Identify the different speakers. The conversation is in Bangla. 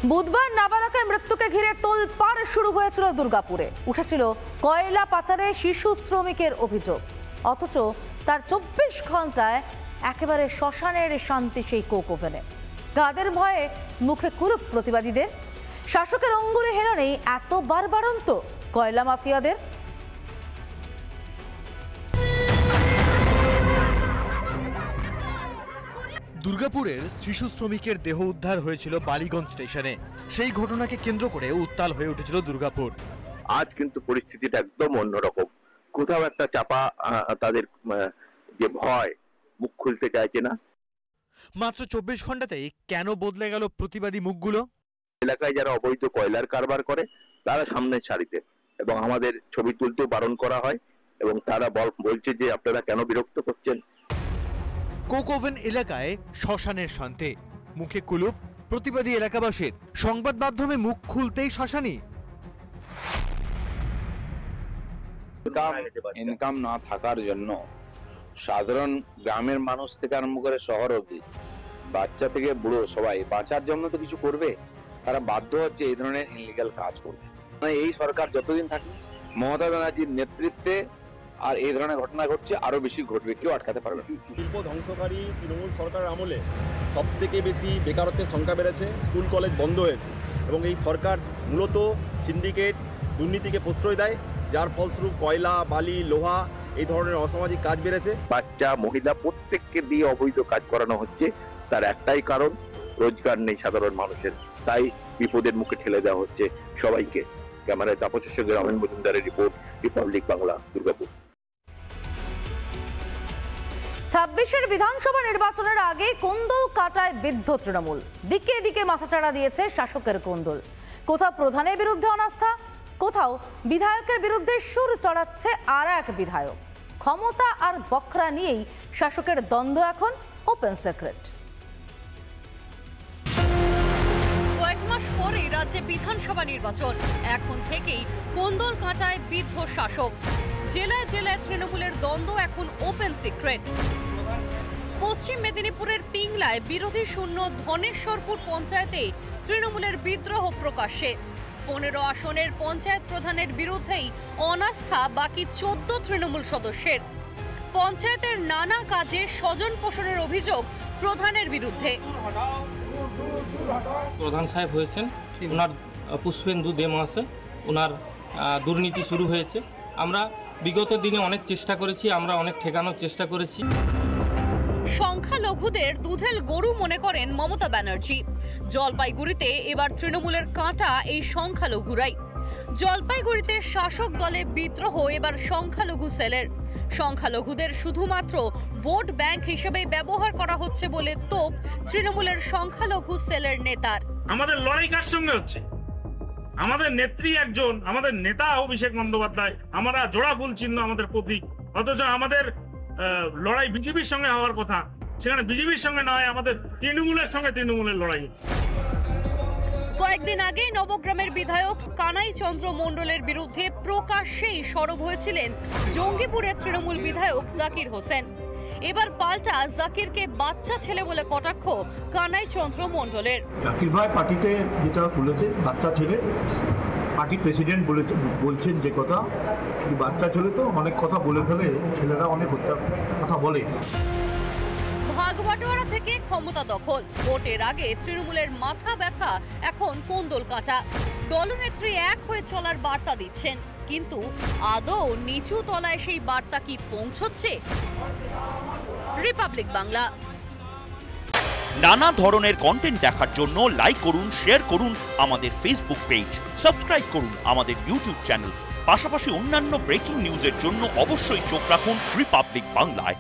Speaker 1: বুধবার নাবালকের মৃত্যুকে ঘিরে তোলপাড় শুরু হয়েছিল দুর্গাপুরে। উঠেছিল কয়লা পাচারে শিশু শ্রমিকের অভিযোগ, অথচ তার 24 ঘন্টায় একেবারে শ্মশানের শান্তি সেই কোক ওভেনে। কাদের ভয়ে মুখে কুলুপ প্রতিবাদীদের? শাসকের অঙ্গুরে হেলনেই এত বারবারন্ত কয়লা মাফিয়াদের।
Speaker 2: দুর্গাপুরের শিশু শ্রমিকের দেহ উদ্ধার হয়েছিল বালিগঞ্জ স্টেশনে। সেই ঘটনাকে কেন্দ্র করে উত্তাল হয়ে উঠেছিল দুর্গাপুর।
Speaker 3: আজ কিন্তু পরিস্থিতিটা একদম অন্যরকম। কোথাও একটা চাপা, তাদের যে ভয়, মুখ খুলতে চাইছে না।
Speaker 2: মাত্র 24 ঘন্টাতেই কেন বদলে গেল প্রতিবাদী মুখগুলো?
Speaker 3: এলাকায় যারা অবৈধ কয়লার কারবার করে তারা সামনের সারিতে, এবং আমাদের ছবি তুলতেও বারণ করা হয়, এবং তারা বলছে যে আপনারা কেন বিরক্ত করছেন।
Speaker 2: কোক ওভেন এলাকায় শ্মশানের শান্তি, মুখে কুলুপ প্রতিবাদী এলাকাবাসীর। সংবাদ মাধ্যমে মুখ খুলতেই শ্মশানি।
Speaker 4: ইনকাম না থাকার জন্য সাধারণ গ্রামের মানুষ থেকে আরম্ভ করে শহর অবধি, বাচ্চা থেকে বুড়ো সবাই বাঁচার জন্য তো কিছু করবে, তারা বাধ্য হচ্ছে এই ধরনের ইনলিগাল কাজ করতে। এই সরকার যতদিন থাকে, মমতা ব্যানার্জির নেতৃত্বে আর এই ধরনের ঘটনা ঘটছে, আরো বেশি ঘটবে, কেউ আটকাতে পারবে না।
Speaker 5: শিল্প ধ্বংসকারী তৃণমূল সরকারের আমলে সব থেকে বেশি বেকারত্বের সংখ্যা বেড়েছে, স্কুল কলেজ বন্ধ হয়েছে, এবং এই সরকার মূলত সিন্ডিকেট দুর্নীতিকে প্রশ্রয় দেয়, যার ফলস্বরূপ কয়লা, বালি, লোহা এই ধরনের অসামাজিক কাজ বেড়েছে।
Speaker 3: বাচ্চা, মহিলা প্রত্যেককে দিয়ে অবৈধ কাজ করানো হচ্ছে। তার একটাই কারণ, রোজগার নেই সাধারণ মানুষের, তাই বিপদের মুখে ঠেলে দেওয়া হচ্ছে সবাইকে। ক্যামেরায় তাপসের সঙ্গে রমেন মজুমদারের রিপোর্ট, রিপাবলিক বাংলা, দুর্গাপুর।
Speaker 1: 26-এর বিধানসভা নির্বাচনের আগে কোন্দল কাটায় বিদ্ধ তৃণমূল। দিকে দিকে মাথাচাড়া দিয়েছে শাসকের কোন্দল। কোথাও প্রধানের বিরুদ্ধে অনাস্থা, কোথাও বিধায়কের বিরুদ্ধে সুর চড়াচ্ছে আর এক বিধায়ক। ক্ষমতা আর বকরা নিয়েই শাসকের দ্বন্দ্ব এখন ওপেন সিক্রেট।
Speaker 6: কয়েক মাস পরে রাজ্যে বিধানসভা নির্বাচন, এখন থেকেই কোন্দল কাটায় বিদ্ধ শাসক। জেলায় জেলায় তৃণমূলের দ্বন্দ্ব এখন ওপেন সিক্রেট। পশ্চিম মেদিনীপুরের পিংলায় বিরোধী শূন্য ধনেশ্বরপুর পঞ্চায়েতে তৃণমূলের বিদ্রোহ প্রকাশ্যে। 15 আসনের পঞ্চায়েত প্রধানের বিরুদ্ধেই অনাস্থা বাকি 14 তৃণমূল সদস্যের। পঞ্চায়েতের নানা কাজে স্বজন পোষণের অভিযোগ প্রধানের বিরুদ্ধে।
Speaker 7: প্রধান সাহেব হয়েছেন, ওনার পুষ্পেন্দু দে মাসে ওনার দুর্নীতি শুরু হয়েছে। আমরা বিগত দিনে অনেক চেষ্টা করেছি, আমরা অনেক ঠেকানোর চেষ্টা করেছি।
Speaker 6: সংখ্যালঘুদের দুধেল গরু মনে করেন মমতা ব্যানার্জি। জলপাইগুড়িতে এবার তৃণমূলের কাঁটা এই সংখ্যালঘুরাই। জলপাইগুড়িতে শাসক দলে বিদ্রোহ এবার সংখ্যালঘু সেলের। সংখ্যালঘুদের শুধুমাত্র ভোট ব্যাংক হিসেবে ব্যবহার করা হচ্ছে বলে তোপ তৃণমূলের সংখ্যালঘু সেলের নেতার।
Speaker 8: আমাদের লড়াই কার সঙ্গে হচ্ছে? আমাদের নেত্রী একজন, আমাদের নেতা অভিষেক বন্দ্যোপাধ্যায়, আমরা জোড়া ফুল চিহ্ন আমাদের প্রতীক, অথচ আমাদের লড়াই বিজেপির সঙ্গে হওয়ার কথা, সেখানে বিজেপির সঙ্গে নয়, আমাদের তৃণমূলের সঙ্গে তৃণমূলের লড়াই হচ্ছে।
Speaker 6: কয়েকদিন আগে নবগ্রামের বিধায়ক কানাই চন্দ্র মণ্ডলের বিরুদ্ধে প্রকাশ্যেই সরব হয়েছিলেন জঙ্গিপুরের তৃণমূল বিধায়ক জাকির হোসেন। এবার পাল্টা জাকিরকে বাচ্চা ছেলে বলে কটাক্ষ কানাই চন্দ্র মণ্ডলের।
Speaker 9: জাকির ভাই পার্টিতে যেটা খুলেছেন বাচ্চা ছেলে, পার্টি প্রেসিডেন্ট বলছেন যে কথা, বাচ্চা ছেলে তো অনেক কথা বলে ফেলে, ছেলেরা অনেক কথা বলে।
Speaker 6: ভাগবাটোয়ারা থেকে ক্ষমতা দখল, ভোটের আগে তৃণমূলের মাথা ব্যথা এখন কোন্দল কাটা। দলনেত্রী এক হয়ে চলার বার্তা দিচ্ছেন, কিন্তু আদৌ নিচু তলায় সেই বার্তা কি পৌঁছচ্ছে? রিপাবলিক বাংলা।
Speaker 10: নানা ধরনের কন্টেন্ট দেখার জন্য লাইক করুন, শেয়ার করুন আমাদের ফেসবুক পেজ, সাবস্ক্রাইব করুন আমাদের ইউটিউব চ্যানেল। পাশাপাশি অন্যান্য ব্রেকিং নিউজের জন্য অবশ্যই চোখ রাখুন রিপাবলিক বাংলায়।